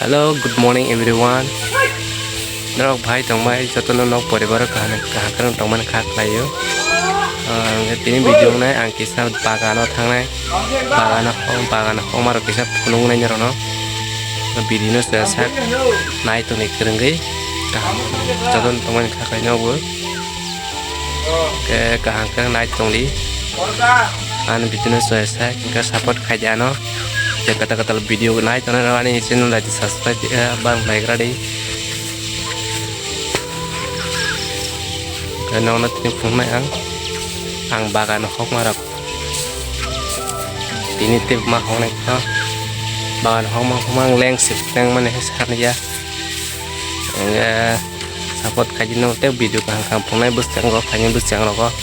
Hello, good morning everyone. Norok bhai tongmai jotono nok poribar kahakran tongman khak layo. Tini video nai ang kisah bagano thangnai bagano hong maro kisah punung nai nyarono. Video no sak nai to nik kerenggai joton tongman khak layo bo. Ke kahakran nai tongli. An video no sak ka support khajano. Kata-kata video naik karena ini channel lagi subscribe bang like ready karena orang ini punya ang bagan hok marak ini tip mah hong nek bagan hok mah leng sip yang mana sekarang ya enggak support kaji no teh video kang punya bus yang rok hanya bus yang rokok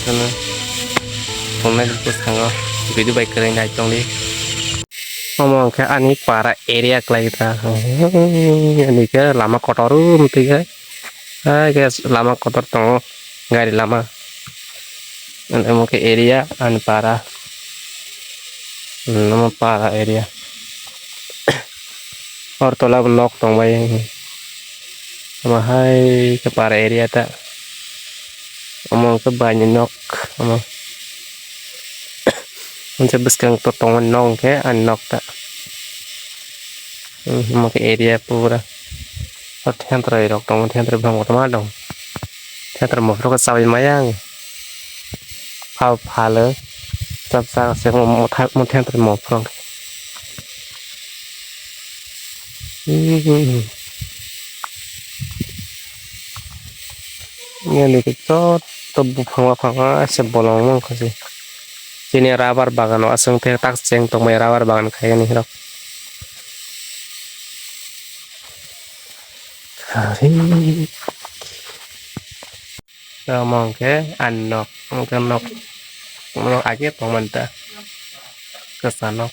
sana punya bus yang video baik keren aja tong di ngomong ke ani para area kita ini ke lama kotorum tiga guys lama kotor tong nggak di lama mau ke area an para nama para area ortola blok tong bayang sama hai ke para area tak ngomong ke banyak nok ngomong bus kang totongan nong ke an nok tak ngomong ke area pura teater rok tong teater bang utama dong teater mau ke sawit mayang pale sab sa se mau teater mau prong ini kita tebu phanga se bolong mong kasi sini rabar bagan asung te tak ceng tong mai rabar bagan kaya ni rok kari mong ke anok mong nok mong aja tong manta kesanok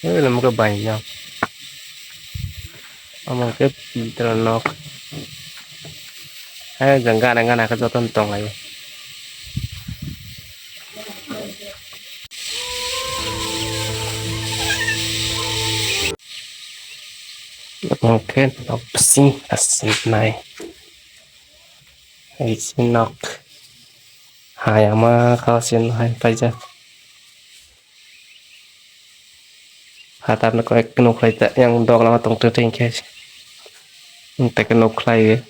lam ke banyak mong ke pitranok jangan nak kejoton tong ayo mungkin opsi asin naik isinok hayama kalsin hai paja hatam ko ek no khlaita yang dog lama tong ting ke tek no khlai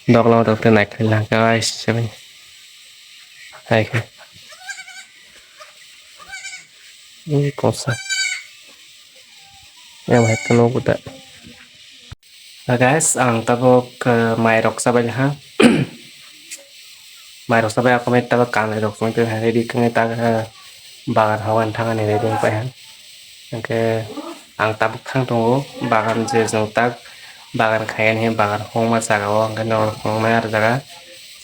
dog lama tong naik lah guys sebenarnya hai ke ini kosa yang hai keno buta guys ang tabok mai rok sabai ha mai rok sabai aku mai tabok kan rok song te hari di kene ta bagan hawan tangan ini dong pa han ke ang tabok thang to bagan je jong tak bagan khayan he bagan hong ma jaga o ang no hong ma ar jaga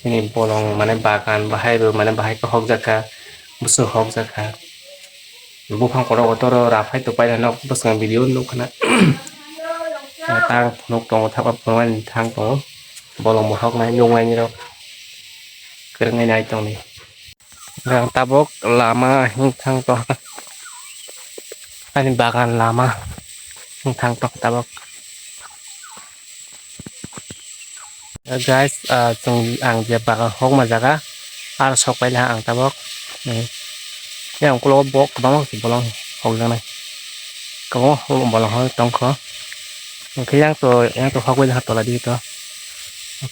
ini bolong mane bagan bahai ro mane bahai ko hok jaka busu hok jaka buphang ko ro to rafai to pai no busang video no kana tang nok tong thap phan thang to bolong mo hok nai nhung nai ni đâu cái ngày này trong này gang tabok lama hing thang to anh bagan lama hing thang to tabok guys trong ang je bagan hok ma jaga ar sok pai la ang tabok này yang ko bok bang si bolong hok jang này có bolong hok tong ko cái yang to hok pai la to la di to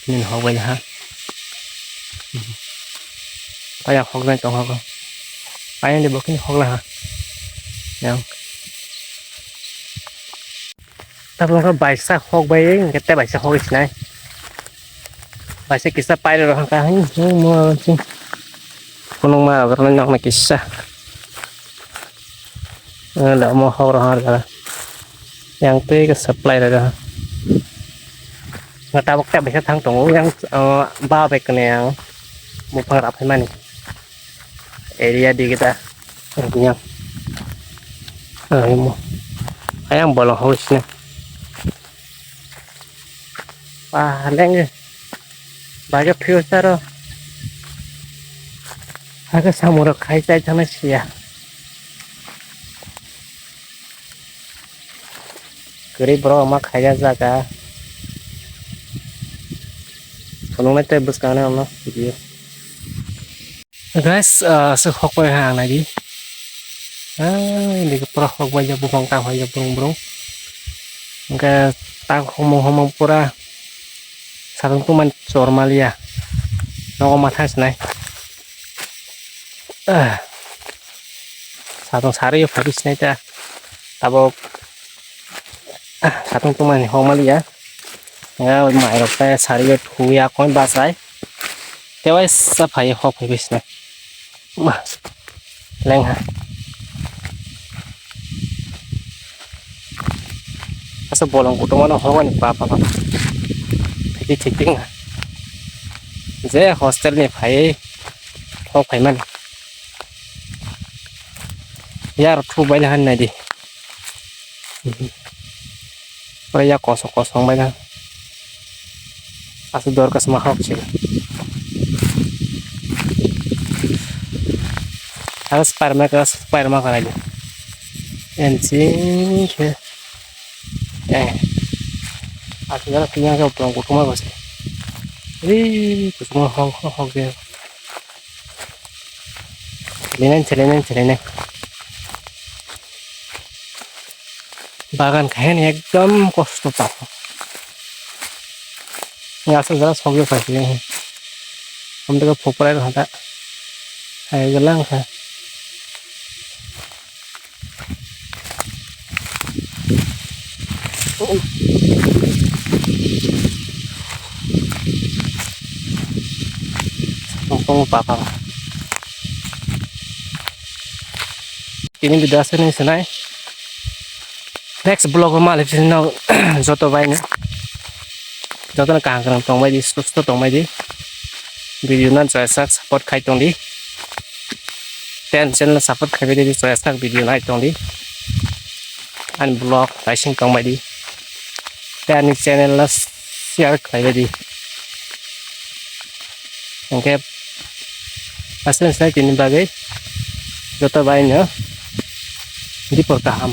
nên hok pai la phải là học lên trong học không phải đi bộ cái học là hả nhau ta luôn có bài sa học bài cái tay bài sa học này bài sa kisah pai rồi cái mua chứ con mà cái nó là kisah là mua học rồi hả yang tê cái supply rồi đó người ta bóc tay bài sa thằng tổng yang bao bài cái này một phần rạp hay mà area di kita punya ini ayam bolong hausnya paling banyak future Aku samurok khai chai thana sia. Kuri bro ama khai jaga. Kalau nanti bus kana ama video. Guys, sehok boy hang lagi. Ini keprah hok boy jabu bang tang hoy jabu bro. Enggak tang homong pura. Sarung tu man normalia. Nong matas nai. Sarung sari yo habis nai ta. Tabok sarung tu man normalia. Ya mai rok ta sari yo thuya kon basai. Tewai safai hok habis nai. Mah. Leng ha. Asa bolong kutung mana hawan apa. Thì chính dễ hostel này phải không phải mình ya thu bay là này đi bây giờ có sống bay là asal door kas mahal sih harus Spiderman kan aja anjing akhirnya punya ke pulang ke rumah bos ke semua hong dia celinan bagan kain ekdom kosto pak nggak segala sogi pasti हम तो फुकरा रहता है गलंग है papa ini beda sini senai next blog malah sini nau joto bayi joto nak kangkang tong bayi susu tong bayi video nan saya support kai tong di dan channel support kai di saya video naik tong di an blog rising tong bayi dan channel share kai di oke asal saya kini bagai joto bayi di perkaham